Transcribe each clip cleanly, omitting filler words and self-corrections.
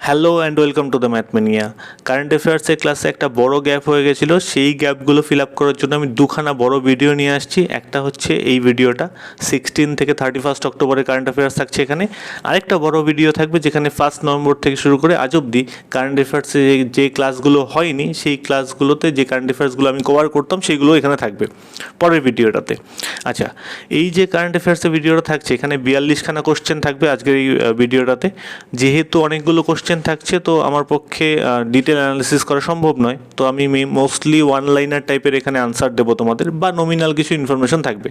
Hello and welcome to the Mathmania. Current অ্যাফেয়ার্সের ক্লাসে একটা বড় গ্যাপ হয়ে গেছিলো, সেই গ্যাপগুলো ফিল আপ করার জন্য আমি দুখানা বড় ভিডিও নিয়ে আসছি। একটা হচ্ছে এই ভিডিওটা 16 থেকে 31 অক্টোবরে কারেন্ট অ্যাফেয়ার্স থাকছে এখানে। আরেকটা বড় ভিডিও থাকবে যেখানে 1 নভেম্বর থেকে শুরু করে আজ অবধি কারেন্ট অ্যাফেয়ার্সে যে ক্লাসগুলো হয়নি সেই ক্লাসগুলোতে যে কারেন্ট অ্যাফেয়ার্সগুলো আমি কভার করতাম সেইগুলো এখানে থাকবে পরের ভিডিওটাতে। আচ্ছা, এই যে কারেন্ট অ্যাফেয়ার্সের ভিডিওটা থাকছে এখানে 42খানা কোশ্চেন থাকবে আজকের এই ভিডিওটাতে। যেহেতু অনেকগুলো কোশ্চেন থাকছে তো আমার পক্ষে ডিটেল অ্যানালিসিস করা সম্ভব নয়, তো আমি মোস্টলি ওয়ান লাইনার টাইপের এখানে আনসার দেবো তোমাদের, বা নমিনাল কিছু ইনফরমেশন থাকবে।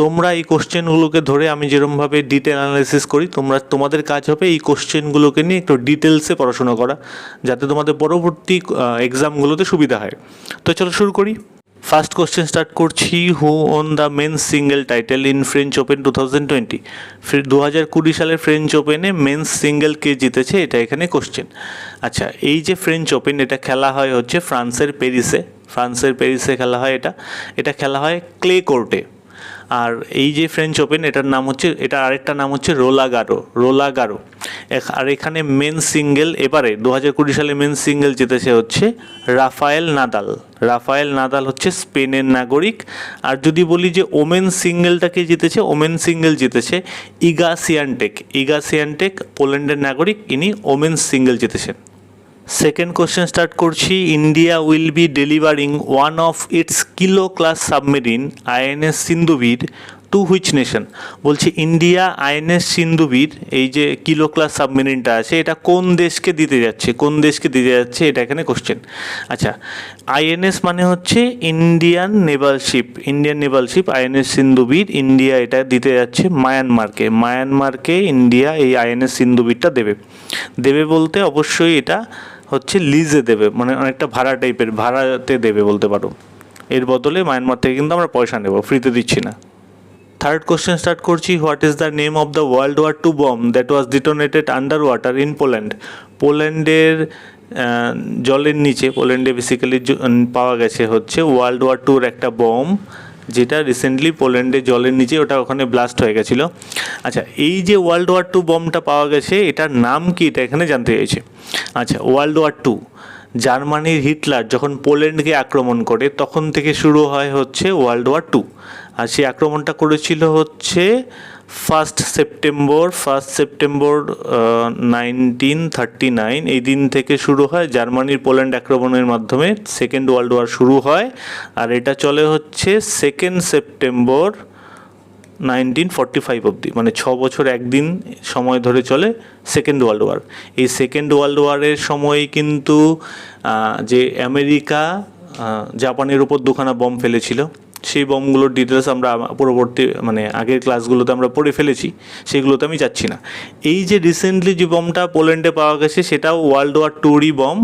তোমরা এই কোশ্চেনগুলোকে ধরে আমি যেরকমভাবে ডিটেল অ্যানালিসিস করি তোমাদের কাজ হবে এই কোশ্চেনগুলোকে নিয়ে একটু ডিটেলসে পড়াশোনা করা, যাতে তোমাদের পরবর্তী এক্সামগুলোতে সুবিধা হয়। তো চলো শুরু করি। ফার্স্ট কোশ্চেন স্টার্ট করছি, who won the men's single title in French Open 2020। 2020 সালের ফ্রেঞ্চ ওপেনে মেন্স সিঙ্গেল কে জিতেছে, এটা এখানে কোশ্চেন। আচ্ছা, এই যে ফ্রেঞ্চ ওপেন এটা খেলা হয় হচ্ছে ফ্রান্সের প্যারিসে খেলা হয়। এটা খেলা হয় ক্লে কোর্টে। আর এই যে ফ্রেঞ্চ ওপেন এটা আরেকটা নাম হচ্ছে রোলাগারো। আর এখানে মেন সিঙ্গেল এবারে 2020 সালে মেন সিঙ্গেল জিতেছে হচ্ছে রাফায়েল নাদাল হচ্ছে স্পেনের নাগরিক। আর যদি বলি যে ওমেন সিঙ্গেলটাকে জিতেছে, ইগা সিয়ানটেক পোল্যান্ডের নাগরিক, ইনি ওমেন সিঙ্গেল জিতেছেন। সেকেন্ড কোশ্চেন স্টার্ট করছি, India will be delivering one of its kilo class submarine INS Sindhuvir to which nation. বলছি ইন্ডিয়া আইএনএস সিন্ধুবীর এই যে কিলো ক্লাস সাবমেরিনটা আছে এটা কোন দেশকে দিতে যাচ্ছে এটা এখানে কোশ্চেন। আচ্ছা, আইএনএস মানে হচ্ছে Indian naval ship INS Sindhuvir, India এটা দিতে যাচ্ছে মায়ানমারকে ইন্ডিয়া এই আইএনএস সিন্ধুবীরটা দেবে বলতে অবশ্যই এটা হচ্ছে লিজে দেবে, মানে অনেকটা ভাড়াতে দেবে বলতে পারো। এর বদলে মায়ানমার থেকে কিন্তু আমরা পয়সা নেব, ফ্রিতে দিচ্ছি না। থার্ড কোশ্চেন স্টার্ট করছি, what is the name of the World War II bomb that was detonated under water in পোল্যান্ডের জলের নিচে, পোল্যান্ডে বেসিক্যালি পাওয়া গেছে হচ্ছে World War II একটা বম্ব, যেটা রিসেন্টলি পোল্যান্ডে জলের নিচে ওখানে ব্লাস্ট হয়ে গেছিলো। আচ্ছা, এই যে World War II বম্বটা পাওয়া গেছে এটার নাম কি, এটা এখানে জানতে চাইছে। আচ্ছা, World War II জার্মানির হিটলার যখন পোল্যান্ডকে আক্রমণ করে তখন থেকে শুরু হয় হচ্ছে World War II। আর সেই আক্রমণটা করেছিল হচ্ছে 1 সেপ্টেম্বর 1939। এই দিন থেকে শুরু হয় জার্মানির পোল্যান্ড আক্রমণের মাধ্যমে সেকেন্ড ওয়ার্ল্ড ওয়ার শুরু হয়। আর এটা চলে হচ্ছে 2 সেপ্টেম্বর 1945 অবধি, মানে 6 বছর একদিন সময় ধরে চলে সেকেন্ড ওয়ার্ল্ড ওয়ার। এই সেকেন্ড ওয়ার্ল্ড ওয়ারের সময় কিন্তু যে আমেরিকা জাপানের উপর 2খানা বম্ব ফেলেছিল, সেই বমগুলোর ডিটেলস আমরা পরবর্তী আগের ক্লাসগুলোতে আমরা পড়ে ফেলেছি, সেগুলোতে আমি যাচ্ছি না। এই যে রিসেন্টলি যে বমটা পোল্যান্ডে পাওয়া গেছে সেটাও World War IIরই বম।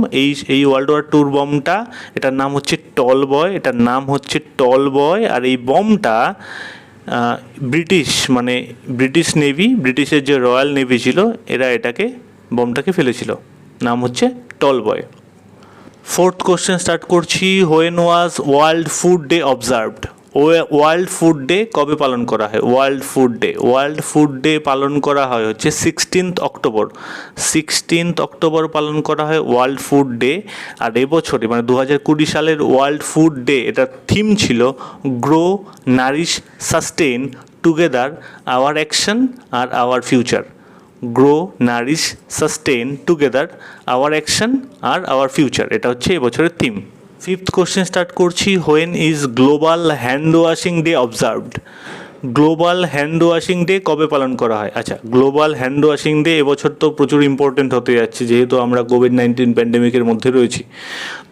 এই World War II বমটা, এটার নাম হচ্ছে টল বয়। আর এই বমটা ব্রিটিশ নেভি, ব্রিটিশের যে রয়্যাল নেভি ছিল বমটাকে ফেলেছিল, নাম হচ্ছে টল বয়। ফোর্থ কোশ্চেন স্টার্ট করছি, when was world food day observed. World food day কবে পালন করা হয়? ওয়ার্ল্ড ফুড ডে পালন করা হয় হচ্ছে 16 অক্টোবর পালন করা হয় ওয়ার্ল্ড ফুড ডে। আর এবছরে 2020 সালের ওয়ার্ল্ড ফুড ডে এটার থিম ছিল grow, nourish, sustain together our action আর our future. Grow, nourish, sustain together our action আর আওয়ার ফিউচার, এটা হচ্ছে এবছরের থিম। ফিফথ কোশ্চেন স্টার্ট করছি, when is global hand washing day observed. Global hand washing day কবে পালন করা হয়? আচ্ছা, গ্লোবাল হ্যান্ড ওয়াশিং ডে এবছর তো প্রচুর ইম্পর্টেন্ট হতে যাচ্ছে, যেহেতু আমরা কোভিড-19 প্যান্ডেমিকের মধ্যে রয়েছি।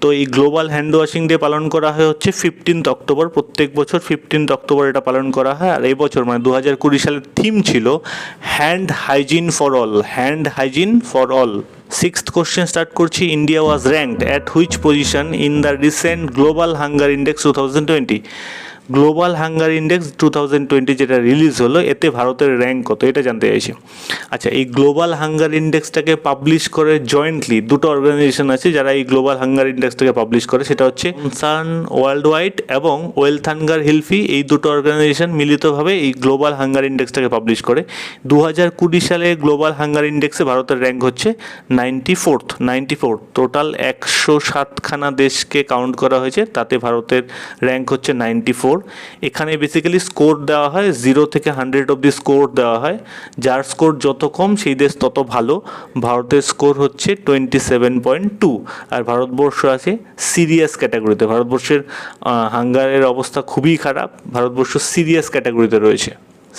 তো এই গ্লোবাল হ্যান্ড ওয়াশিং ডে পালন করা হয় হচ্ছে 15 অক্টোবর। প্রত্যেক বছর 15 অক্টোবর এটা পালন করা হয়। আর এই বছর 2020 সালের থিম ছিল hand hygiene for all. Sixth question start করছি, India was ranked at which position in the recent global hunger index 2020। Global hunger index 2020 যেটা রিলিজ হলো, এতে ভারতের র্যাঙ্ক কত এটা জানতে চাইছি। আচ্ছা, এই গ্লোবাল হাঙ্গার ইন্ডেক্সটাকে পাবলিশ করে জয়েন্টলি দুটো অর্গানাইজেশন আছে যারা এই গ্লোবাল হাঙ্গার ইন্ডেক্সটাকে পাবলিশ করে, সেটা হচ্ছে কনসার্ন ওয়ার্ল্ড ওয়াইড এবং ওয়েলথাঙ্গার হিলফি। এই দুটো অর্গানাইজেশন মিলিতভাবে এই গ্লোবাল হাঙ্গার ইন্ডেক্সটাকে পাবলিশ করে। 2020 সালে গ্লোবাল হাঙ্গার ইন্ডেক্সে ভারতের র্যাঙ্ক হচ্ছে 94। টোটাল 107খানা দেশকে কাউন্ট করা হয়েছে, তাতে ভারতের র্যাঙ্ক হচ্ছে 94। এখানে বেসিক্যালি স্কোর দেওয়া হয় 0 থেকে 100 অবধি স্কোর দেওয়া হয়, যার স্কোর যত কম সেই দেশ তত ভালো। ভারতের স্কোর হচ্ছে 27.2, আর ভারতবর্ষ আছে সিরিয়াস ক্যাটাগরিতে। ভারতবর্ষের হাঙ্গারের অবস্থা খুবই খারাপ, ভারতবর্ষ সিরিয়াস ক্যাটাগরিতে রয়েছে।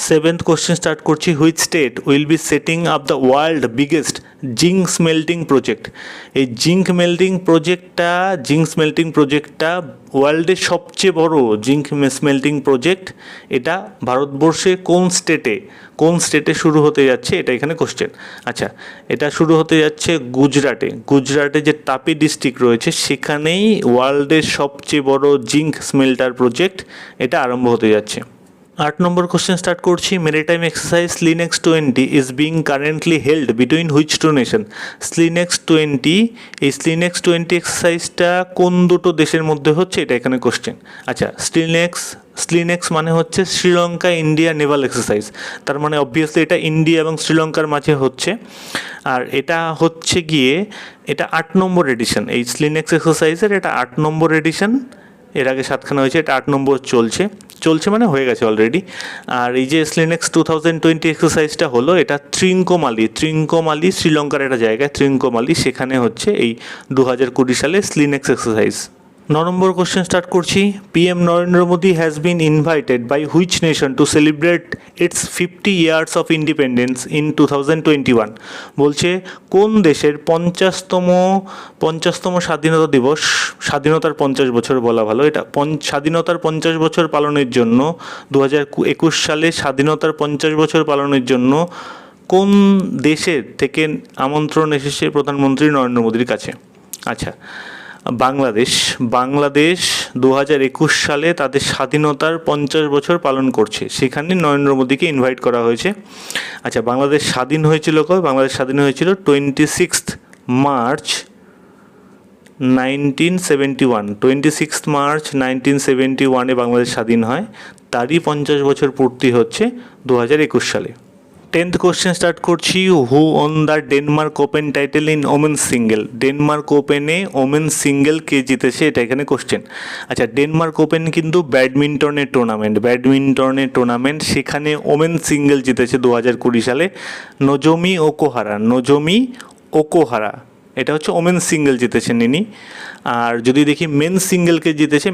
7th কোশ্চেন স্টার্ট করছি। Which state will be setting up the world biggest zinc smelting project? এই জিঙ্ক স্মেল্টিং প্রজেক্টটা ওয়ার্ল্ডের সবচেয়ে বড় জিঙ্ক স্মেল্টিং প্রজেক্ট। এটা ভারতবর্ষে কোন স্টেটে শুরু হতে যাচ্ছে, এটা এখানে কোশ্চেন। আচ্ছা, এটা শুরু হতে যাচ্ছে গুজরাটে যে তাপি ডিস্ট্রিক্ট রয়েছে সেখানেই ওয়ার্ল্ডের সবচেয়ে বড় জিঙ্ক স্মেল্টার প্রজেক্ট এটা আরম্ভ হতে যাচ্ছে। 8 নম্বর কোশ্চেন স্টার্ট করছি। Maritime exercise SLINEX 20 is being currently held between which two nation? এই স্লিনেক্স 20 এক্সারসাইজটা কোন দুটো দেশের মধ্যে হচ্ছে, এটা এখানে কোশ্চেন। আচ্ছা, স্লিনেক্স মানে হচ্ছে শ্রীলঙ্কা ইন্ডিয়া নেভাল এক্সারসাইজ, তার মানে অবভিয়াসলি এটা ইন্ডিয়া এবং শ্রীলঙ্কার মাঝে হচ্ছে। আর এটা হচ্ছে গিয়ে এটা 8 নম্বর এডিশন, এই স্লিনেক্স এক্সারসাইজের এটা 8 নম্বর এডিশন। এর আগে 7খানা হয়েছে, এটা 8 নম্বর চলছে মানে হয়ে গেছে অলরেডি। আর এই যে স্লিনেক্স 2020 এক্সারসাইজটা হলো, এটা ত্রিঙ্কোমালি শ্রীলঙ্কার একটা জায়গায়, ত্রিঙ্কোমালি, সেখানে হচ্ছে এই 2020 সালে স্লিনেক্স এক্সারসাইজ। 9 নম্বর কোশ্চেন স্টার্ট করছি। PM Narendra Modi has been invited by which nation to celebrate its 50 years of independence in 2021? বলছে কোন দেশের 50তম স্বাধীনতা দিবস, স্বাধীনতার 50 বছর বলা ভালো, এটা স্বাধীনতার 50 বছর পালনের জন্য 2021 সালে স্বাধীনতার 50 বছর পালনের জন্য কোন দেশের থেকে আমন্ত্রণ এসেছে প্রধানমন্ত্রী নরেন্দ্র মোদীর কাছে? আচ্ছা, বাংলাদেশ 2021 সালে তাদের স্বাধীনতার 50 বছর পালন করছে, সেখানে নরেন্দ্র মোদীকে ইনভাইট করা হয়েছে। আচ্ছা, বাংলাদেশ স্বাধীন হয়েছিল কবে? বাংলাদেশ স্বাধীন হয়েছিল 26 মার্চ 1971। বাংলাদেশ স্বাধীন হয়, তারই 50 বছর পূর্তি হচ্ছে 2021 সালে। 10th কোশ্চেন স্টার্ট করছি। Who won the Denmark open title in women's single? Denmark ওপেনে ওমেন্স সিঙ্গেল কে জিতেছে, এটা এখানে কোশ্চেন। আচ্ছা, ডেনমার্ক ওপেন কিন্তু ব্যাডমিন্টনের টুর্নামেন্ট, সেখানে ওমেন্স সিঙ্গেল জিতেছে 2020 সালে নোজোমি ওকুহারা। এটা হচ্ছে ওমেন্স সিঙ্গেল জিতেছেন ইনি। আর যদি দেখি মেন্স সিঙ্গেলকে জিতেছে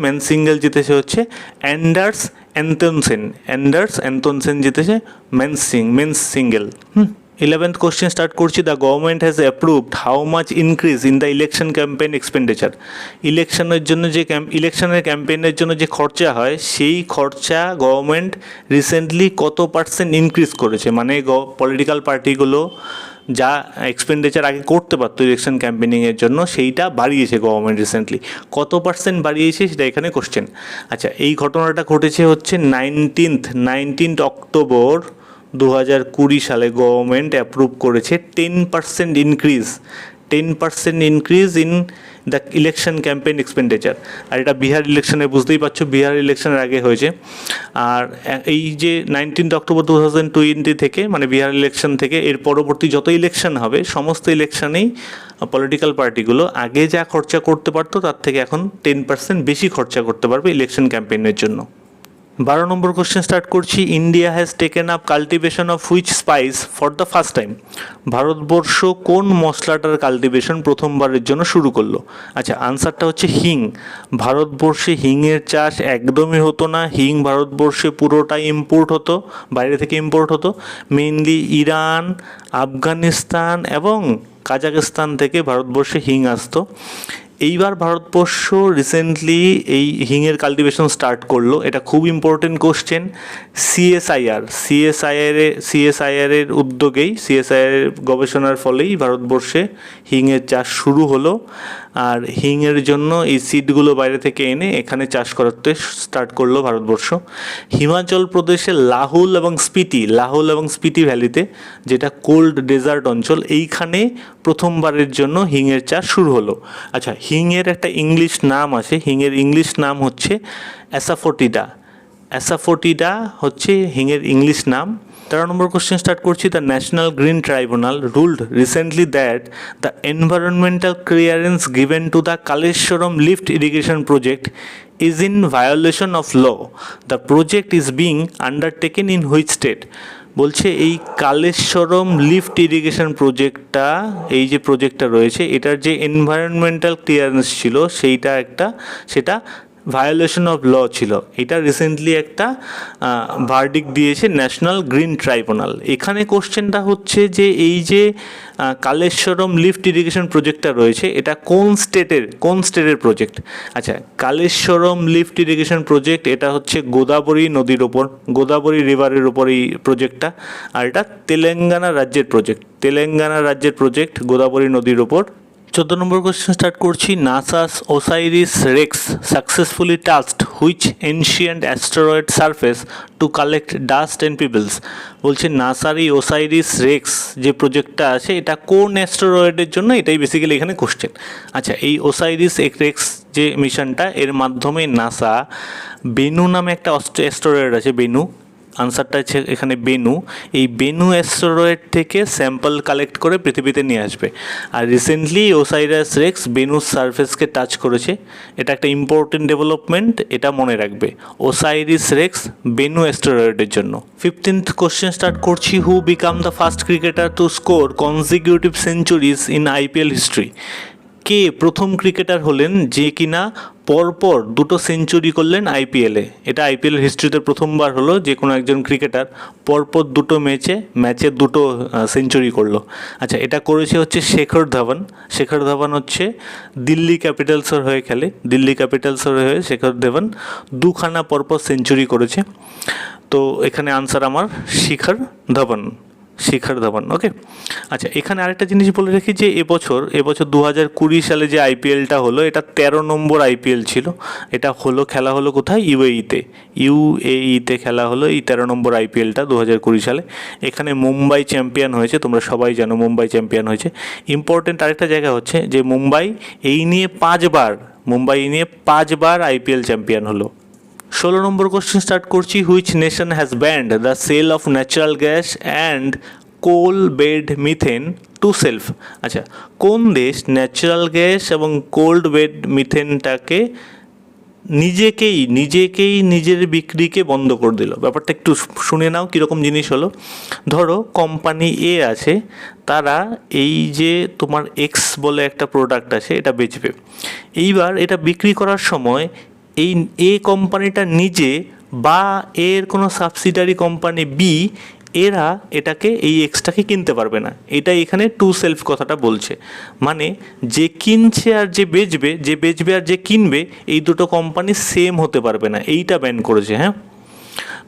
হচ্ছে অ্যান্ডার্স অ্যান্তনসেন জিতেছে men's single. 11th question start করছি। The government has approved how much increase in the election campaign expenditure? ইলেকশনের ক্যাম্পেইনের জন্য যে খরচা হয়, সেই খরচা গভর্নমেন্ট রিসেন্টলি কত % ইনক্রিজ করেছে? মানে পলিটিক্যাল পার্টিগুলো যা এক্সপেন্ডিচার আগে করতে পারতো ইলেকশন ক্যাম্পেনিংয়ের জন্য, সেইটা বাড়িয়েছে গভর্নমেন্ট রিসেন্টলি। কত % বাড়িয়েছে সেটা এখানে কোশ্চেন। আচ্ছা, এই ঘটনাটা ঘটেছে হচ্ছে 19 অক্টোবর 2020 সালে গভর্নমেন্ট অ্যাপ্রুভ করেছে 10% increase in the election campaign expenditure. আর এটা বিহার ইলেকশনে, বুঝতেই পারছো বিহার ইলেকশনের আগে হয়েছে। আর এই যে 19 অক্টোবর 2020 থেকে, মানে বিহার ইলেকশন থেকে এর পরবর্তী যত ইলেকশন হবে, সমস্ত ইলেকশনেই পলিটিক্যাল পার্টিগুলো আগে যা খরচা করতে পারতো তার থেকে এখন 10% বেশি খরচা করতে পারবে ইলেকশন ক্যাম্পেইনের জন্য। 12 নম্বর কোশ্চেন স্টার্ট করছি। India has taken up cultivation of which spice for the first time? Bharatvarsha কোন মশলাটার কাল্টিভেশন প্রথমবারের জন্য শুরু করলো? আচ্ছা, আনসারটা হচ্ছে হিং। ভারতবর্ষে হিংয়ের চাষ একদমই হতো না। হিং ভারতবর্ষে পুরোটাই ইম্পোর্ট হতো, বাইরে থেকে ইম্পোর্ট হতো। মেইনলি ইরান, আফগানিস্তান এবং কাজাখস্তান থেকে ভারতবর্ষে হিং আসতো। এইবার ভারতবর্ষ রিসেন্টলি এই হিংয়ের কাল্টিভেশন স্টার্ট করলো। এটা খুব ইম্পর্টেন্ট কোশ্চেন। সিএসআইআর উদ্যোগেই, সিএসআইআর গবেষণার ফলেই ভারতবর্ষে হিংয়ের চাষ শুরু হলো। আর হিংয়ের জন্য এই সিডগুলো বাইরে থেকে এনে এখানে চাষ করতে স্টার্ট করলো ভারতবর্ষ। হিমাচল প্রদেশের লাহুল এবং স্পিতি ভ্যালিতে, যেটা কোল্ড ডেজার্ট অঞ্চল, এইখানে প্রথমবারের জন্য হিংয়ের চাষ শুরু হলো। আচ্ছা, হিংয়ের একটা ইংলিশ নাম আছে, হিংয়ের ইংলিশ নাম হচ্ছে অ্যাসাফোটিডা হচ্ছে হিংয়ের ইংলিশ নাম। 13 নম্বর কোশ্চেন স্টার্ট করছি। The national green tribunal ruled recently that the environmental clearance given to the Kaleshwaram lift irrigation project is in violation of law. The project is being undertaken in which state? বলছে এই Kaleshwaram lift irrigation প্রজেক্টটা, এই যে প্রজেক্টটা রয়েছে, এটার যে environmental clearance ছিল সেটা ভায়োলেশন অফ ল ছিল। এটা রিসেন্টলি একটা ভার্ডিক্ট দিয়েছে ন্যাশনাল গ্রিন ট্রাইব্যুনাল। এখানে কোশ্চেনটা হচ্ছে যে এই যে কালেশ্বরম লিফট ইরিগেশন প্রজেক্টটা রয়েছে, এটা কোন স্টেটের প্রজেক্ট? আচ্ছা, কালেশ্বরম লিফট ইরিগেশন প্রজেক্ট এটা হচ্ছে গোদাবরী নদীর ওপর, গোদাবরী রিভারের ওপর এই প্রজেক্টটা। আর এটা তেলেঙ্গানা রাজ্যের প্রজেক্ট গোদাবরী নদীর ওপর। 14 নম্বর কোশ্চেন স্টার্ট করছি। NASA's OSIRIS REx successfully touched which ancient asteroid surface to collect dust and pebbles? বলছে নাসার এই ওসাইরিস রেক্স যে প্রজেক্টটা আছে, এটা কোন অ্যাস্টেরয়েডের জন্য? এটাই বেসিক্যালি এখানে কোশ্চেন। আচ্ছা, এই ওসাইরিস রেক্স যে মিশনটা, এর মাধ্যমে নাসা বেনু নামে একটা অ্যাস্টেরয়েড আছে, বেনু, আনসারটা হচ্ছে এখানে বেনু, এই বেনু অ্যাস্টেরয়েড থেকে স্যাম্পল কালেক্ট করে পৃথিবীতে নিয়ে আসবে। আর রিসেন্টলি ওসাইরাস রেক্স বেনুর সারফেসকে টাচ করেছে, এটা একটা ইম্পর্টেন্ট ডেভেলপমেন্ট, এটা মনে রাখবে, ওসাইরিস রেক্স বেনু অ্যাস্টেরয়েডের জন্য। 15th কোশ্চেন স্টার্ট করছি। Who become the first cricketer to score consecutive centuries in IPL history? কে প্রথম ক্রিকেটার হলেন যে কিনা পরপর দুটো সেঞ্চুরি করলেন আইপিএলে? এটা আইপিএল হিস্ট্রিতে প্রথমবার হলো যে কোনো একজন ক্রিকেটার পরপর দুটো ম্যাচে দুটো সেঞ্চুরি করলো। আচ্ছা, এটা করেছে হচ্ছে শেখর ধাওয়ান হচ্ছে দিল্লি ক্যাপিটালসের হয়ে খেলে, হয়ে শেখর ধাওয়ান দুখানা পরপর সেঞ্চুরি করেছে। তো এখানে আনসার আমার শিখর ধাওয়ান। ওকে। আচ্ছা, এখানে আরেকটা জিনিস বলে রাখি যে এবছর 2020 সালে যে আইপিএলটা হলো, এটা 13 নম্বর আইপিএল ছিল। এটা খেলা হলো কোথায়? ইউএইতে খেলা হলো এই 13 নম্বর আইপিএলটা 2020 সালে। এখানে মুম্বাই চ্যাম্পিয়ন হয়েছে, তোমরা সবাই জানো মুম্বাই চ্যাম্পিয়ন হয়েছে। ইম্পর্টেন্ট আরেকটা জায়গা হচ্ছে যে মুম্বাই এই নিয়ে 5 বার আইপিএল চ্যাম্পিয়ন হলো। 16 নম্বর কোশ্চেন স্টার্ট করছি। Which nation has banned the sale of natural gas and coal bed methane to self? আচ্ছা, কোন দেশ ন্যাচারাল গ্যাস এবং কোল্ড বেড মিথেনটাকে নিজের বিক্রিকে বন্ধ করে দিল? ব্যাপারটা একটু শুনে নাও কীরকম জিনিস হলো। ধরো কোম্পানি এ আছে, তারা এই যে তোমার এক্স বলে একটা প্রোডাক্ট আছে, এটা বেচবে। এইবার এটা বিক্রি করার সময় এই এ কোম্পানিটা নিজে বা এর কোনো সাবসিডারি কোম্পানি বি, এরা এই এক্সটাকে কিনতে পারবে না। এটাই এখানে টু সেলফ কথাটা বলছে। মানে যে কিনছে আর যে বেচবে আর যে কিনবে, এই দুটো কোম্পানি সেম হতে পারবে না, এইটা ব্যান করেছে। হ্যাঁ,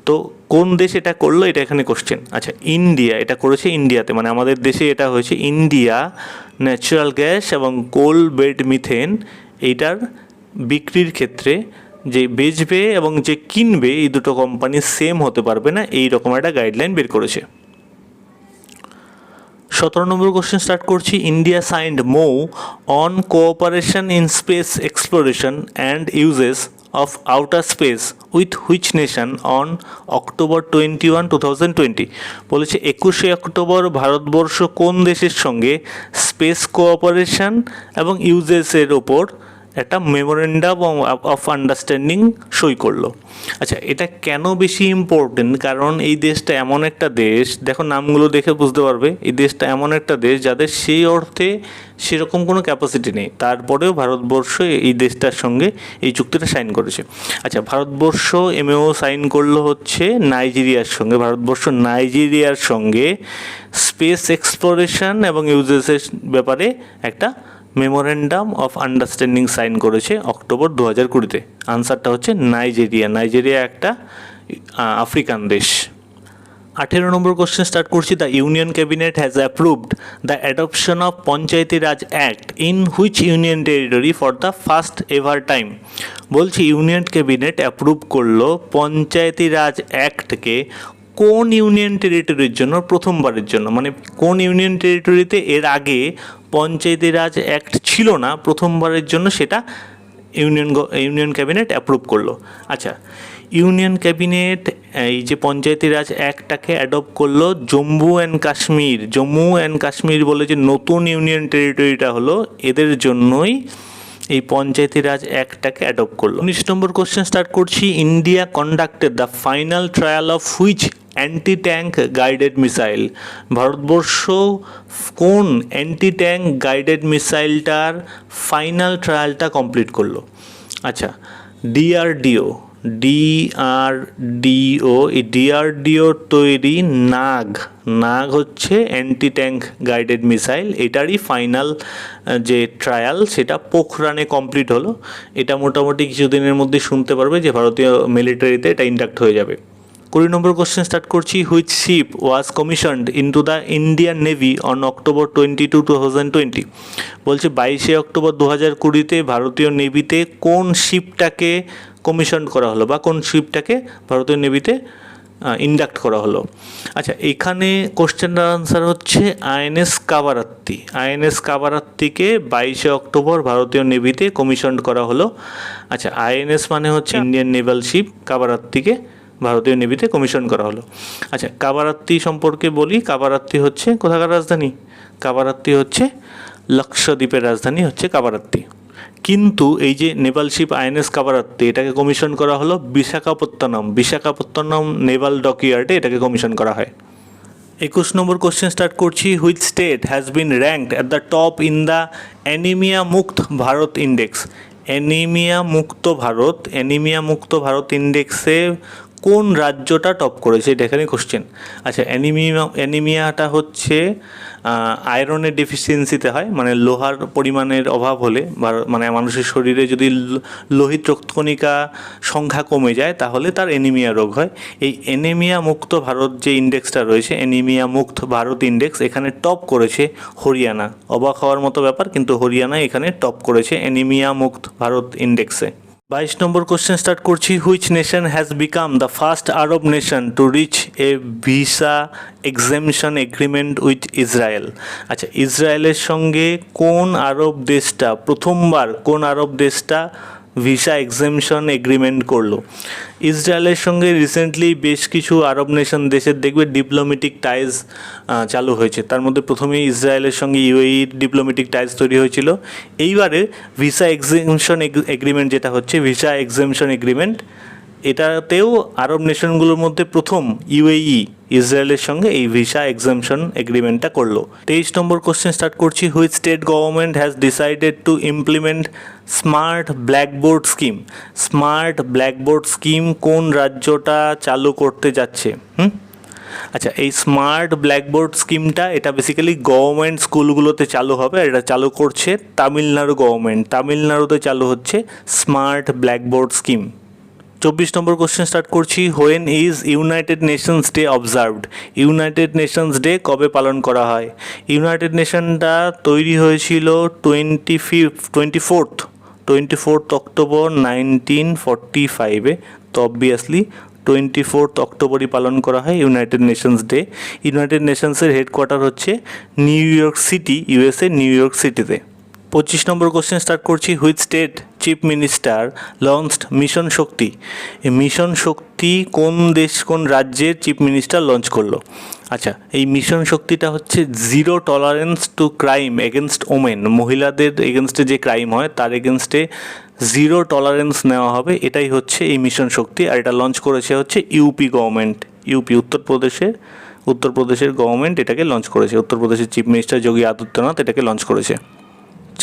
তো কোন দেশ এটা করলো, এটা এখানে কোশ্চেন। আচ্ছা, ইন্ডিয়া এটা করেছে, ইন্ডিয়াতে, মানে আমাদের দেশে এটা হয়েছে। ইন্ডিয়া ন্যাচারাল গ্যাস এবং কোল বেড মিথেন এইটার বিক্রির ক্ষেত্রে যে বেচবে এবং যে কিনবে, এই দুটো কোম্পানি সেম হতে পারবে না, এই রকম একটা গাইডলাইন বের করেছে। 17 নম্বর কোশ্চেন স্টার্ট করছি। India signed MoU on cooperation in space exploration and uses of outer space with which nation on October 21, 2020? বলেছে 21শে অক্টোবর ভারতবর্ষ কোন দেশের সঙ্গে স্পেস কোঅপারেশন এবং ইউজেসের ওপর একটা মেমোরেন্ডাম অফ আন্ডারস্ট্যান্ডিং সই করলো? আচ্ছা, এটা কেন বেশি ইম্পর্টেন্ট? কারণ এই দেশটা এমন একটা দেশ, দেখো নামগুলো দেখে বুঝতে পারবে, এই দেশটা এমন একটা দেশ যাদের সেই অর্থে সেরকম কোনো ক্যাপাসিটি নেই, তারপরেও ভারতবর্ষ এই দেশটার সঙ্গে এই চুক্তিটা সাইন করেছে। আচ্ছা, ভারতবর্ষ এমএও সাইন করলো হচ্ছে নাইজেরিয়ার সঙ্গে। ভারতবর্ষ নাইজেরিয়ার সঙ্গে স্পেস এক্সপ্লোরেশন এবং ইউজেসের ব্যাপারে একটা মেমোরেন্ডাম অফ আন্ডারস্ট্যান্ডিং সাইন করেছে অক্টোবর 2020-তে। আনসারটা হচ্ছে নাইজেরিয়া একটা আফ্রিকান দেশ। 18 নম্বর কোশ্চেন স্টার্ট করছি। The union cabinet has approved the adoption of Panchayati Raj act in which union territory for the first ever time. বলছি ইউনিয়ন ক্যাবিনেট অ্যাপ্রুভ করলো পঞ্চায়েতি রাজ অ্যাক্টকে কোন union টেরিটরির জন্য প্রথমবারের জন্য, মানে কোন ইউনিয়ন টেরিটরিতে এর আগে পঞ্চায়েতি রাজ অ্যাক্ট ছিল না, প্রথমবারের জন্য সেটা ইউনিয়ন ক্যাবিনেট অ্যাপ্রুভ করলো। আচ্ছা, ইউনিয়ন ক্যাবিনেট এই যে পঞ্চায়েতি রাজ অ্যাক্টটাকে অ্যাডপ্ট করলো জম্মু অ্যান্ড কাশ্মীর বলে যে নতুন ইউনিয়ন টেরিটরিটা হলো, এদের জন্যই এই পঞ্চায়েতি রাজ অ্যাক্টটাকে অ্যাডপ্ট করলো। 19 নম্বর কোশ্চেন স্টার্ট করছি। India conducted the final trial of which anti tank guided missile. ভারতবর্ষ কোন অ্যান্টি ট্যাঙ্ক গাইডেড মিসাইলটার ফাইনাল ট্রায়ালটা কমপ্লিট করলো? আচ্ছা, ডিআরডিও এই ডিআরডিওর তৈরি নাগ হচ্ছে অ্যান্টি ট্যাঙ্ক গাইডেড মিসাইল, এটারই ফাইনাল যে ট্রায়াল সেটা পোখরানে কমপ্লিট হলো। এটা মোটামুটি কিছুদিনের মধ্যে শুনতে পারবে যে ভারতীয় মিলিটারিতে এটা ইন্ডাক্ট হয়ে যাবে। 20 নম্বর কোশ্চেন স্টার্ট করছি। Which ship was commissioned into the Indian navy on October 22, 2020। বলছে 22শে অক্টোবর 2020 ভারতীয় নেভিতে কোন শিপটাকে কমিশন করা হলো বা কোন শিপটাকে ভারতীয় নেভিতে ইন্ডাক্ট করা হলো। আচ্ছা, এখানে কোশ্চেনটার আনসার হচ্ছে আইএনএস কাবারাত্তিকে 22শে অক্টোবর ভারতীয় নেভিতে কমিশন করা হলো। আচ্ছা, আইএনএস মানে হচ্ছে ইন্ডিয়ান নেভাল শিপ, কাবারাত্তিকে ভারতীয় নেভিতে কমিশন করা হলো। আচ্ছা, কাবারাত্তি সম্পর্কে বলি। কাবারাত্তি হচ্ছে কোথাকার রাজধানী? কাবারাত্তি হচ্ছে লক্ষদ্বীপের রাজধানী হচ্ছে কাবারাত্তি। কিন্তু এই যে নেভাল শিপ আইএনএস কাবারাত্তি এটাকে কমিশন করা হলো বিশাখাপত্তনম নেভাল ডকইয়ার্ডে এটাকে কমিশন করা হয়। 21 নম্বর কোশ্চেন স্টার্ট করছি। Which state has been ranked at the top in the anaemia মুক্ত ভারত ইন্ডেক্স। অ্যানিমিয়া মুক্ত ভারত ইন্ডেক্সে কোন রাজ্যটা টপ করেছে, এটা এখানে কোশ্চেন। আচ্ছা, অ্যানিমিয়াটা হচ্ছে আয়রনের ডেফিসিয়েন্সিতে হয়, মানে লোহার পরিমাণের অভাব হলে মানে মানুষের শরীরে যদি লোহিত রক্তকণিকা সংখ্যা কমে যায় তাহলে তার অ্যানিমিয়া রোগ হয়। এই অ্যানিমিয়া মুক্ত ভারত যে ইন্ডেক্সটা রয়েছে, অ্যানিমিয়া মুক্ত ভারত ইন্ডেক্স, এখানে টপ করেছে হরিয়ানা। অবাক হওয়ার মতো ব্যাপার, কিন্তু হরিয়ানা এখানে টপ করেছে অ্যানিমিয়া মুক্ত ভারত ইন্ডেক্সে। 22 নম্বর কোশ্চেন স্টার্ট করছি। Which nation has become the first Arab nation to reach a visa exemption agreement with Israel. আচ্ছা, ইসরায়েলের সঙ্গে কোন আরব দেশটা ভিসা এক্সেমশন এগ্রিমেন্ট করলো? ইসরায়েলের সঙ্গে রিসেন্টলি বেশ কিছু আরব দেশের দেখবে ডিপ্লোম্যাটিক টাইজ চালু হয়েছে। তার মধ্যে প্রথমেই ইসরায়েলের সঙ্গে ইউএইর ডিপ্লোম্যাটিক টাইজ তৈরি হয়েছিল। এইবারে ভিসা এক্সেমশন এগ্রিমেন্ট যেটা হচ্ছে ভিসা এক্সেমশন এগ্রিমেন্ট, এটাতেও আরব নেশনগুলোর মধ্যে প্রথম ইউএই ইসরায়েলের সঙ্গে এই ভিসা এক্সেমশন এগ্রিমেন্টটা করলো। 23 নম্বর কোশ্চেন স্টার্ট করছি। Which state government has decided to implement smart blackboard scheme কোন রাজ্যটা চালু করতে যাচ্ছে? আচ্ছা, এই স্মার্ট ব্ল্যাকবোর্ড স্কিমটা এটা বেসিক্যালি গভর্নমেন্ট স্কুলগুলোতে চালু হবে, আর এটা চালু করছে তামিলনাড়ুতে চালু হচ্ছে স্মার্ট ব্ল্যাকবোর্ড স্কিম। 24 নম্বর কোশ্চেন স্টার্ট করছি। When is United Nations day observed. United Nations day কবে পালন করা হয়? ইউনাইটেড নেশনটা তৈরি হয়েছিল 24 অক্টোবর 1945-এ। তো অবভিয়াসলি 24 অক্টোবরই পালন করা হয় ইউনাইটেড নেশনস ডে। ইউনাইটেড নেশনসের হেডকোয়ার্টার হচ্ছে New York city, USA New York সিটিতে। 25 নম্বর কোশ্চেন স্টার্ট করছি। Which state chief minister launched mission Shakti. এই মিশন শক্তি কোন রাজ্যের চিফ মিনিস্টার লঞ্চ করলো? আচ্ছা, এই মিশন শক্তিটা হচ্ছে zero tolerance two crime against women. মহিলাদের এগেনস্টে যে ক্রাইম হয় তার এগেনস্টে জিরো টলারেন্স নেওয়া হবে, এটাই হচ্ছে এই মিশন শক্তি। আর এটা লঞ্চ করেছে হচ্ছে ইউপি গভর্নমেন্ট, উত্তরপ্রদেশের গভর্নমেন্ট এটাকে লঞ্চ করেছে। উত্তরপ্রদেশের চিফ মিনিস্টার যোগী আদিত্যনাথ এটাকে লঞ্চ করেছে।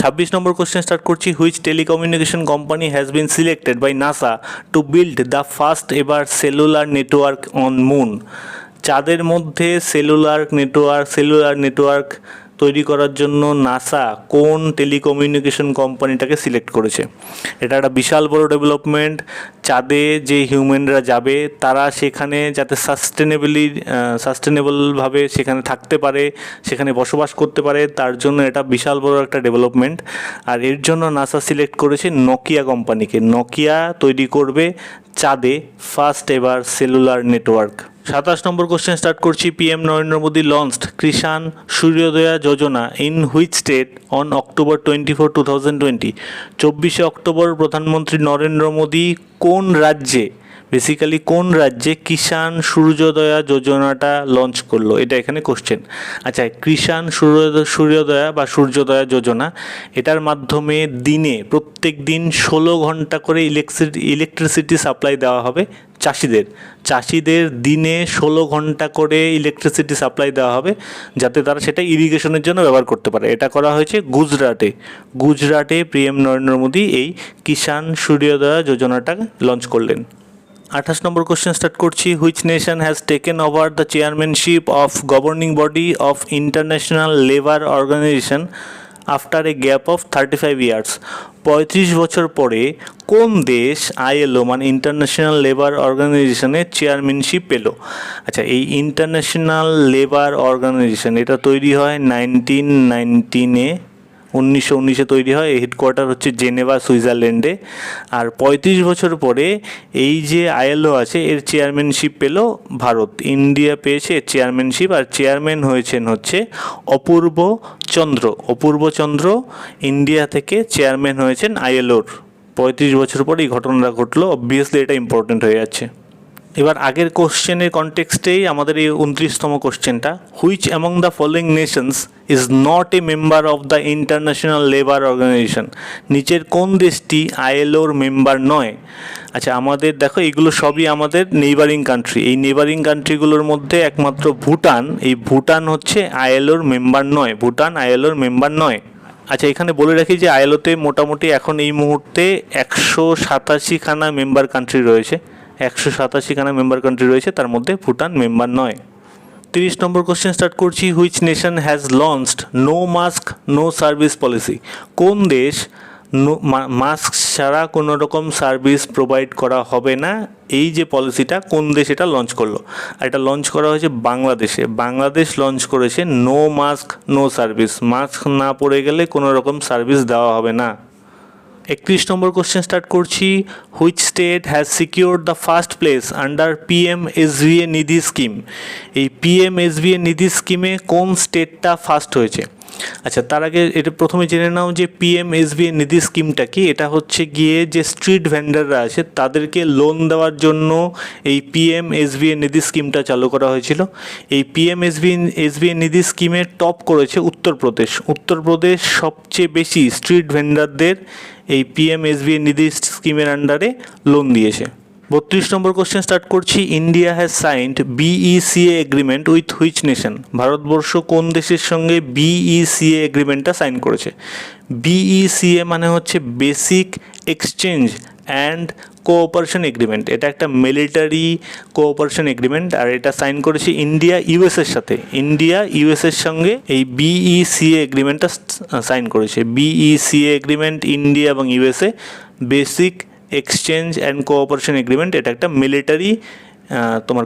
26 নম্বর কোশ্চেন স্টার্ট করছি। Which telecommunication company has been selected by NASA to build the first ever cellular network on moon. চাঁদের মধ্যে সেলুলার নেটওয়ার্ক তৈরি করার জন্য নাসা কোন টেলিকমিউনিকেশন কোম্পানিটাকে সিলেক্ট করেছে? এটা একটা বিশাল বড় ডেভেলপমেন্ট। চাঁদে যে হিউম্যানরা যাবে তারা সেখানে যাতে সাস্টেনেবলভাবে সেখানে থাকতে পারে, সেখানে বসবাস করতে পারে, তার জন্য এটা বিশাল বড় একটা ডেভেলপমেন্ট। আর এর জন্য নাসা সিলেক্ট করেছে নকিয়া কোম্পানিকে। নকিয়া তৈরি করবে চাঁদে ফার্স্ট এভার সেলুলার নেটওয়ার্ক। 27 নম্বর কোশ্চেন স্টার্ট করছি। PM Narendra Modi launched Kishan Suryodaya Yojana in which state on October 24, 2020? 24শে অক্টোবর প্রধানমন্ত্রী নরেন্দ্র মোদী কোন রাজ্যে, বেসিক্যালি কোন রাজ্যে কিষাণ সূর্যোদয়া যোজনাটা লঞ্চ করলো, এটা এখানে কোশ্চেন। আচ্ছা, কিষাণ সূর্যোদয়া বা সূর্যোদয়া যোজনা, এটার মাধ্যমে দিনে প্রত্যেক দিন 16 ঘন্টা করে ইলেকট্রিসিটি সাপ্লাই দেওয়া হবে চাষিদের দিনে 16 ঘন্টা করে ইলেকট্রিসিটি সাপ্লাই দেওয়া হবে, যাতে তারা সেটা ইরিগেশনের জন্য ব্যবহার করতে পারে। এটা করা হয়েছে গুজরাটে পিএম নরেন্দ্র মোদী এই কিষাণ সূর্যোদয়া যোজনাটা লঞ্চ করলেন। 28 নম্বর কোশ্চেন স্টার্ট করছি। Which nation has taken over the chairmanship of governing body of International Labour Organization after a gap of 35 years? 35 বছর পরে কোন দেশ আইএলও মানে ইন্টারন্যাশনাল লেবার অর্গানাইজেশনের চেয়ারম্যানশিপ পেল? আচ্ছা, এই ইন্টারন্যাশনাল লেবার অর্গানাইজেশন এটা তৈরি হয় 1919 তৈরি হয়। হেডকোয়ার্টার হচ্ছে জেনেভা, সুইজারল্যান্ডে। আর 35 বছর পরে এই যে আইএলও আছে এর চেয়ারম্যানশিপ পেল ভারত। ইন্ডিয়া পেয়েছে এর চেয়ারম্যানশিপ, আর চেয়ারম্যান হয়েছেন হচ্ছে অপূর্ব চন্দ্র ইন্ডিয়া থেকে চেয়ারম্যান হয়েছেন আইএলওর। 35 বছর পরে এই ঘটনাটা ঘটলো, অবভিয়াসলি এটা ইম্পর্টেন্ট হয়ে যাচ্ছে। এবার আগের কোশ্চেনের কনটেক্সটেই আমাদের এই 29তম কোশ্চেনটা। Which among the following nations is not a member of the International Labour Organization? নিচের কোন দেশটি আইএলওর মেম্বার নয়? আচ্ছা, আমাদের দেখো এগুলো সবই আমাদের নেইবারিং কান্ট্রি। এই নেইবারিং কান্ট্রিগুলোর মধ্যে একমাত্র ভুটান হচ্ছে আইএলওর মেম্বার নয়। আচ্ছা, এখানে বলে রাখি যে আইএলওতে মোটামুটি এখন এই মুহূর্তে 187খানা মেম্বার কান্ট্রি রয়েছে। 187খানা মেম্বার কান্ট্রি রয়েছে, তার মধ্যে ভুটান মেম্বার নয়। 30 নম্বর কোশ্চেন স্টার্ট করছি। Which nation has launched no mask no service policy? কোন দেশ মাস্ক ছাড়া কোনো রকম সার্ভিস প্রোভাইড করা হবে না এই যে পলিসিটা, কোন দেশ এটা লঞ্চ করলো? আর এটা লঞ্চ করা হয়েছে বাংলাদেশ লঞ্চ করেছে no mask no service. Mask না পরে গেলে কোনো রকম সার্ভিস দেওয়া হবে না। 31 নম্বর কোশ্চেন স্টার্ট করছি। Which state has secured the first place under PMSBA Nidhi scheme? এই পিএমএসবিএ নিধি স্কিমে কোন স্টেটটা ফার্স্ট হয়েছে? আচ্ছা, তার আগে এটা প্রথমে জেনে নাও যে পিএমএসবিএ নিধি স্কিমটা কি। এটা হচ্ছে গিয়ে যে স্ট্রিট ভেন্ডাররা আছে তাদেরকে লোন দেওয়ার জন্য এই পিএমএসবিএ নিধি স্কিমটা চালু করা হয়েছিল। এই পিএমএসবিএ নিধি স্কিমে টপ করেছে উত্তরপ্রদেশ সবচেয়ে বেশি স্ট্রিট ভেন্ডারদের এই পিএমএসবিএ নিধি স্কিমের আন্ডারে লোন দিয়েছে। 32 নম্বর কোশ্চেন স্টার্ট করছি। India has signed BECA agreement with which nation? Bharatvarsha কোন দেশের সঙ্গে বিইসিএ এগ্রিমেন্টটা সাইন করেছে? বিইসিএ মানে হচ্ছে basic exchange and cooperation agreement. এটা একটা মিলিটারি কোঅপারেশন এগ্রিমেন্ট, আর এটা সাইন করেছে ইন্ডিয়া ইউএসের সঙ্গে এই বিইসিএ এগ্রিমেন্টটা সাইন করেছে। বিইসিএ এগ্রিমেন্ট ইন্ডিয়া এবং USA basic exchange and cooperation agreement, এটা একটা মিলিটারি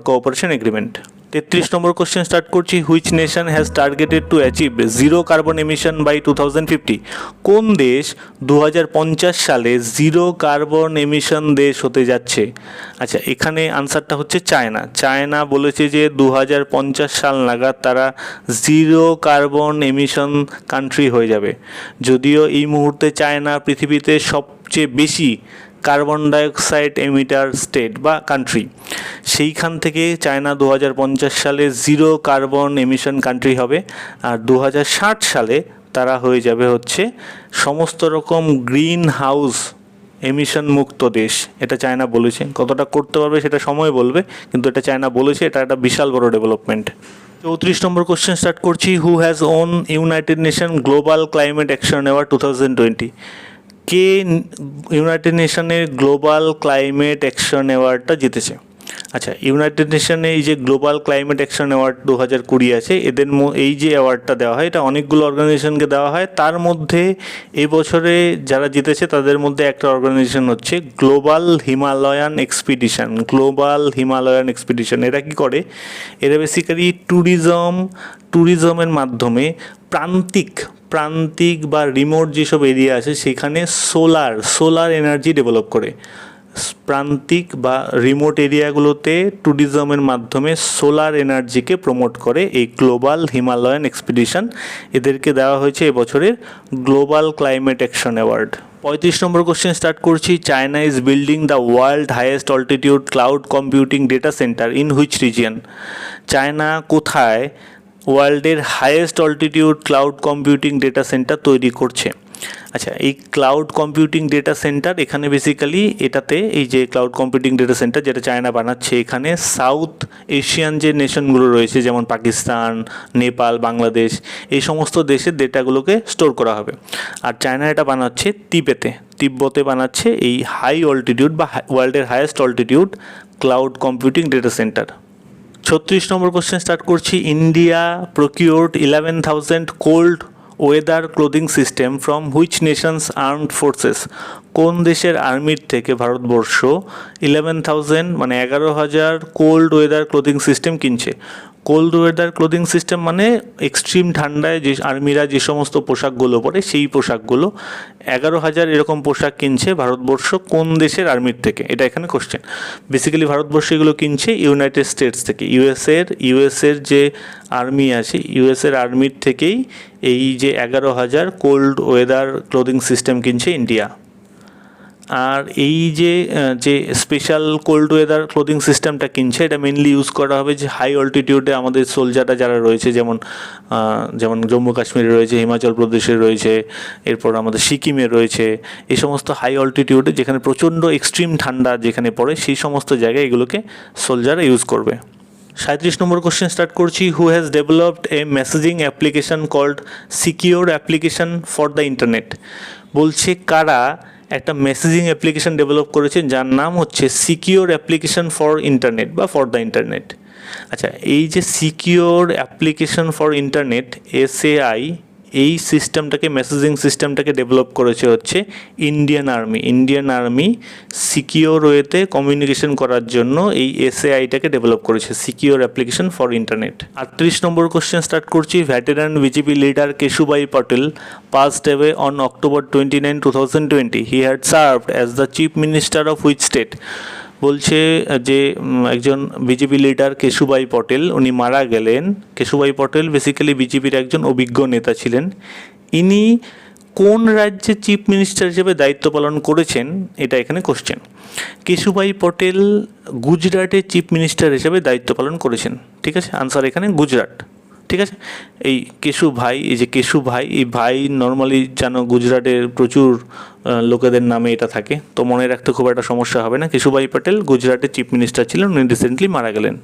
কোঅপারেশন এগ্রিমেন্ট। 33 নম্বর কোশ্চেন স্টার্ট করছি। Which nation has targeted to achieve zero carbon emission by 2050? কোন দেশ 2050 সালে জিরো কার্বন এমিশন দেশ হতে যাচ্ছে? আচ্ছা, এখানে আনসারটা হচ্ছে চায়না বলেছে যে 2050 সাল নাগাদ তারা জিরো কার্বন এমিশন কান্ট্রি হয়ে যাবে। যদিও এই মুহূর্তে চায়না পৃথিবীতে সবচেয়ে বেশি কার্বন ডাইঅক্সাইড এমিটার স্টেট বা কান্ট্রি, সেইখান থেকে চায়না 2050 সালে জিরো কার্বন এমিশন কান্ট্রি হবে। আর 2060 সালে তারা হয়ে যাবে হচ্ছে সমস্ত রকম গ্রিন হাউস এমিশন মুক্ত দেশ। এটা চায়না বলেছে। কতটা করতে পারবে সেটা সময় বলবে, কিন্তু এটা চায়না বলেছে। এটা একটা বিশাল বড় ডেভেলপমেন্ট। 34 নম্বর কোশ্চেন স্টার্ট করছি। Who has won United Nation global climate action award 2020? কে ইউনাইটেড নেশনের গ্লোবাল ক্লাইমেট অ্যাকশন অ্যাওয়ার্ডটা জিতেছে? আচ্ছা, ইউনাইটেড নেশনে এই যে গ্লোবাল ক্লাইমেট অ্যাকশন অ্যাওয়ার্ড 2020 আছে, এদের এই যে অ্যাওয়ার্ডটা দেওয়া হয় এটা অনেকগুলো অর্গানাইজেশনকে দেওয়া হয়। তার মধ্যে এই বছরে যারা জিতেছে তাদের মধ্যে একটা অর্গানাইজেশন হচ্ছে global Himalayan expedition. Global Himalayan expedition এরা কি করে, এরা বেসিক্যালি ট্যুরিজমের মাধ্যমে প্রান্তিক বা রিমোট যেসব এরিয়া আছে সেখানে সোলার এনার্জি ডেভেলপ করে। প্রান্তিক বা রিমোট এরিয়াগুলোতে ট্যুরিজমের মাধ্যমে সোলার এনার্জিকে প্রমোট করে এই গ্লোবাল হিমালয়ান এক্সপিডিশন। এদেরকে দেওয়া হয়েছে এবছরের গ্লোবাল ক্লাইমেট অ্যাকশন অ্যাওয়ার্ড। 35 নম্বর কোশ্চেন স্টার্ট করছি। China is building the world highest altitude cloud computing data centre in which region? China কোথায় ওয়ার্ল্ডের highest altitude cloud computing data centre তৈরি করছে? আচ্ছা, এই ক্লাউড কম্পিউটিং ডেটা সেন্টার এখানে basically এটাতে এই যে ক্লাউড কম্পিউটিং ডেটা সেন্টার যেটা চায়না বানাচ্ছে, এখানে সাউথ এশিয়ান যে নেশনগুলো রয়েছে যেমন পাকিস্তান, নেপাল, বাংলাদেশ, এই সমস্ত দেশের ডেটাগুলোকে স্টোর করা হবে। আর চায়না এটা বানাচ্ছে তিব্বতে বানাচ্ছে এই হাই অল্টিটিউড বা ওয়ার্ল্ডের highest altitude cloud computing data centre. 36 নম্বর কোশ্চেন স্টার্ট করছি। India procured 11,000 cold weather clothing system from which nation's armed forces? কোন দেশের আর্মির থেকে ভারতবর্ষ 11,000 মানে 11,000 কোল্ড ওয়েদার ক্লোদিং সিস্টেম কিনছে? কোল্ড ওয়েদার ক্লোদিং সিস্টেম মানে এক্সট্রিম ঠান্ডায় যে আর্মিরা যে সমস্ত পোশাকগুলো পরে সেই পোশাকগুলো 11,000 এরকম পোশাক কিনছে ভারতবর্ষ কোন দেশের আর্মির থেকে, এটা এখানে কোশ্চেন। বেসিক্যালি ভারতবর্ষ এগুলো কিনছে ইউনাইটেড স্টেটস থেকে, ইউএসের যে আর্মি আছে ইউএসের আর্মির থেকেই এই যে 11,000 কোল্ড ওয়েদার ক্লোদিং সিস্টেম কিনছে ইন্ডিয়া। আর এই যে স্পেশাল কোল্ড ওয়েদার ক্লোদিং সিস্টেমটা কিনছে এটা মেনলি ইউজ করা হবে যে হাই অল্টিটিউডে আমাদের সোলজাররা যারা রয়েছে, যেমন জম্মু কাশ্মীরে রয়েছে, হিমাচল প্রদেশে রয়েছে, এরপর আমাদের সিকিমে রয়েছে, এই সমস্ত হাই অল্টিটিউডে যেখানে প্রচণ্ড এক্সট্রিম ঠান্ডা যেখানে পড়ে সেই সমস্ত জায়গায় এগুলোকে সোলজাররা ইউজ করবে। 37 নম্বর কোশ্চেন স্টার্ট করছি। Who has developed a messaging application called secure application for the internet? বলছে কারা একটা মেসেজিং অ্যাপ্লিকেশন ডেভেলপ করেছেন যার নাম হচ্ছে সিকিওর অ্যাপ্লিকেশন ফর ইন্টারনেট বা ফর দ্য ইন্টারনেট। আচ্ছা, এই যে secure application for internet SAI, এই সিস্টেমটাকে মেসেজিং সিস্টেমটাকে ডেভেলপ করেছে হচ্ছে ইন্ডিয়ান আর্মি সিকিওর ওয়েতে কমিউনিকেশন করার জন্য এই SAIটাকে ডেভেলপ করেছে, সিকিওর অ্যাপ্লিকেশন ফর ইন্টারনেট। 38 নম্বর কোশ্চেন স্টার্ট করছি। Veteran BJP leader Keshubhai Patel passed away on October 29, 2020. He had served as the chief minister of which state? বলছে যে একজন বিজেপি লিডার কেশুভাই পটেল উনি মারা গেলেন। কেশুভাই পটেল বেসিক্যালি বিজেপির একজন অভিজ্ঞ নেতা ছিলেন। ইনি কোন রাজ্যে চিফ মিনিস্টার হিসেবে দায়িত্ব পালন করেছেন এটা এখানে কোশ্চেন। কেশুভাই পটেল গুজরাটের চিফ মিনিস্টার হিসেবে দায়িত্ব পালন করেছেন। ঠিক আছে, আনসার এখানে গুজরাট। ঠিক আছে, এই কেশুভাই এই ভাই নর্মালি জানো গুজরাটের প্রচুর লোকেদের নামে এটা থাকে, তো মনে রাখতে খুব একটা সমস্যা হবে না। কেশুভাই পটেল গুজরাটের চিফ মিনিস্টার ছিলেন, উনি রিসেন্টলি মারা গেলেন।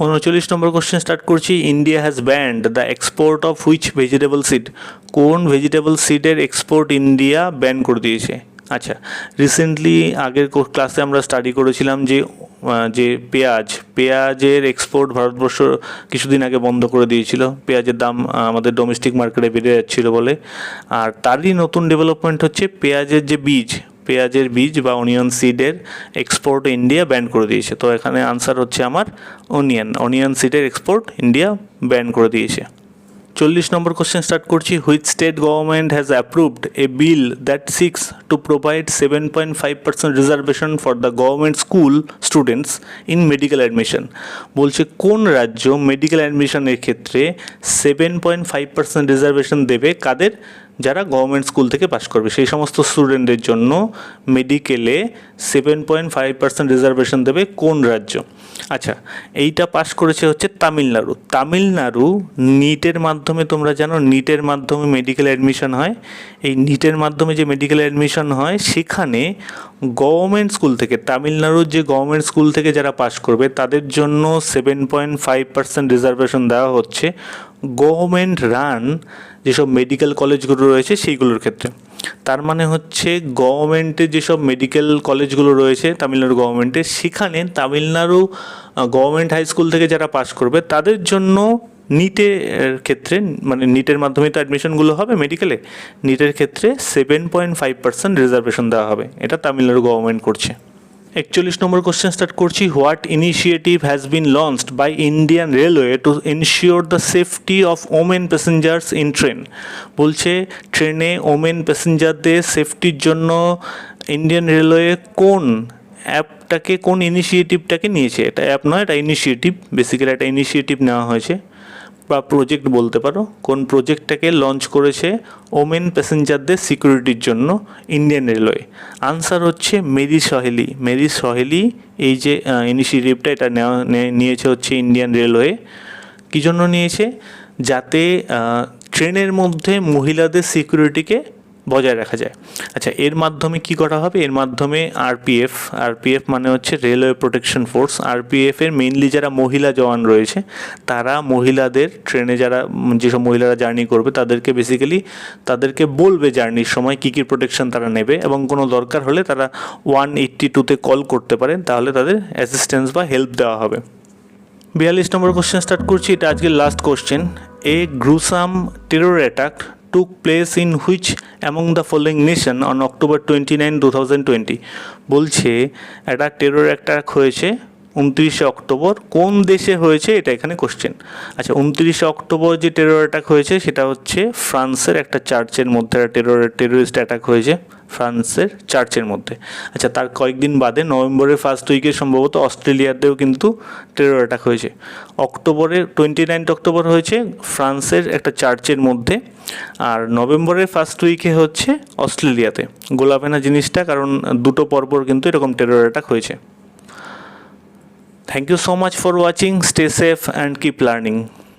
39 নম্বর কোশ্চেন স্টার্ট করছি। India has banned the export of which vegetable seed? কোন ভেজিটেবল সিডের এক্সপোর্ট ইন্ডিয়া ব্যান করে দিয়েছে? আচ্ছা, রিসেন্টলি আগের ক্লাসে আমরা স্টাডি করেছিলাম যে পেঁয়াজের এক্সপোর্ট ভারতবর্ষ কিছুদিন আগে বন্ধ করে দিয়েছিল, পেঁয়াজের দাম আমাদের ডোমেস্টিক মার্কেটে বেড়ে যাচ্ছিল বলে। আর তারই নতুন ডেভেলপমেন্ট হচ্ছে পেঁয়াজের বীজ বা অনিয়ন সিডের এক্সপোর্ট ইন্ডিয়া ব্যান করে দিয়েছে। তো এখানে আনসার হচ্ছে আমার অনিয়ন সিডের এক্সপোর্ট ইন্ডিয়া ব্যান করে দিয়েছে। 40 নম্বর কোশ্চেন স্টার্ট করছি। Which state government has approved A bill that six to provide 7.5% reservation for the government school students in medical admission? বলছে কোন রাজ্য মেডিকেল অ্যাডমিশনের ক্ষেত্রে 7.5% রিজার্ভেশন দেবে কাদের? যারা গভর্নমেন্ট স্কুল থেকে পাশ করবে সেই সমস্ত স্টুডেন্টদের জন্য মেডিকেলে 7.5% রিজার্ভেশন দেবে কোন রাজ্য? আচ্ছা, এইটা পাশ করেছে হচ্ছে তামিলনাড়ু। নিটের মাধ্যমে, তোমরা জানো নিটের মাধ্যমে মেডিকেল অ্যাডমিশন হয়। এই নিটের মাধ্যমে যে মেডিকেল অ্যাডমিশন হয় সেখানে গভর্নমেন্ট স্কুল থেকে, তামিলনাড়ুর যে গভর্নমেন্ট স্কুল থেকে যারা পাশ করবে তাদের জন্য 7.5% রিজার্ভেশন দেওয়া হচ্ছে গভর্নমেন্ট রান যেসব মেডিকেল কলেজগুলো রয়েছে সেইগুলোর ক্ষেত্রে। তার মানে হচ্ছে গভর্নমেন্টের যেসব মেডিকেল কলেজগুলো রয়েছে তামিলনাড়ু গভর্নমেন্টের, সেখানে তামিলনাড়ু গভর্নমেন্ট হাই স্কুল থেকে যারা পাশ করবে তাদের জন্য নিটের ক্ষেত্রে, মানে নিটের মাধ্যমে তো অ্যাডমিশনগুলো হবে মেডিকেলে, নিটের ক্ষেত্রে 7.5% রিজার্ভেশন দেওয়া হবে। এটা তামিলনাড়ু গভর্নমেন্ট করছে। 41 নম্বর কোশ্চেন স্টার্ট করছি। What initiative has been launched by Indian railway to ensure the safety of women passengers in train? বলছে ট্রেনে ওমেন প্যাসেঞ্জারদের সেফটির জন্য ইন্ডিয়ান রেলওয়ে কোন অ্যাপটাকে, কোন ইনিশিয়েটিভটাকে নিয়েছে। এটা অ্যাপ নয়, এটা ইনিশিয়েটিভ, বেসিক্যালি একটা ইনিশিয়েটিভ নেওয়া হয়েছে বা প্রজেক্ট বলতে পারো। কোন প্রজেক্টটাকে লঞ্চ করেছে ওমেন প্যাসেঞ্জারদের সিকিউরিটির জন্য ইন্ডিয়ান রেলওয়ে? আনসার হচ্ছে মেরি সহেলি। মেরি সহেলি এই যে ইনিশিয়েটিভটা, এটা নিয়েছে হচ্ছে ইন্ডিয়ান রেলওয়ে। কী জন্য নিয়েছে? যাতে ট্রেনের মধ্যে মহিলাদের সিকিউরিটিকে বজায় রাখা যায়। আচ্ছা, এর মাধ্যমে কি করা হবে? এর মাধ্যমে আরপিএফ মানে হচ্ছে রেলওয়ে প্রোটেকশন ফোর্স। আরপিএফের মেইনলি যারা মহিলা জওয়ান রয়েছে, তারা মহিলাদের ট্রেনে যারা যেসব মহিলারা জার্নি করবে তাদেরকে বলবে জার্নির সময় কী কী প্রোটেকশন তারা নেবে, এবং কোনো দরকার হলে তারা 182-তে কল করতে পারেন, তাহলে তাদের অ্যাসিস্ট্যান্স বা হেল্প দেওয়া হবে। 42 নম্বর কোশ্চেন স্টার্ট করছি, এটা আজকের last question. A gruesome terror attack took place in which among the following nation on October 29, 2020? বলছে একটা টেরর অ্যাটাক হয়েছে 29শে অক্টোবর, কোন দেশে হয়েছে এটা এখানে কোশ্চেন। আচ্ছা, 29শে অক্টোবর যে টেরর অ্যাটাক হয়েছে সেটা হচ্ছে ফ্রান্সের একটা চার্চের মধ্যে একটা টেররিস্ট অ্যাটাক হয়েছে, ফ্রান্সের চার্চের মধ্যে। আচ্ছা, তার কয়েকদিন বাদে নভেম্বরের ফার্স্ট উইকে সম্ভবত অস্ট্রেলিয়াতেও কিন্তু টেরর অ্যাটাক হয়েছে। অক্টোবরের 29 অক্টোবর হয়েছে ফ্রান্সের একটা চার্চের মধ্যে, আর নভেম্বরের ফার্স্ট উইকে হচ্ছে অস্ট্রেলিয়াতে। গোলাপে না জিনিসটা, কারণ দুটো পরপর কিন্তু এরকম টেরর অ্যাটাক হয়েছে। Thank you so much for watching. Stay safe and keep learning.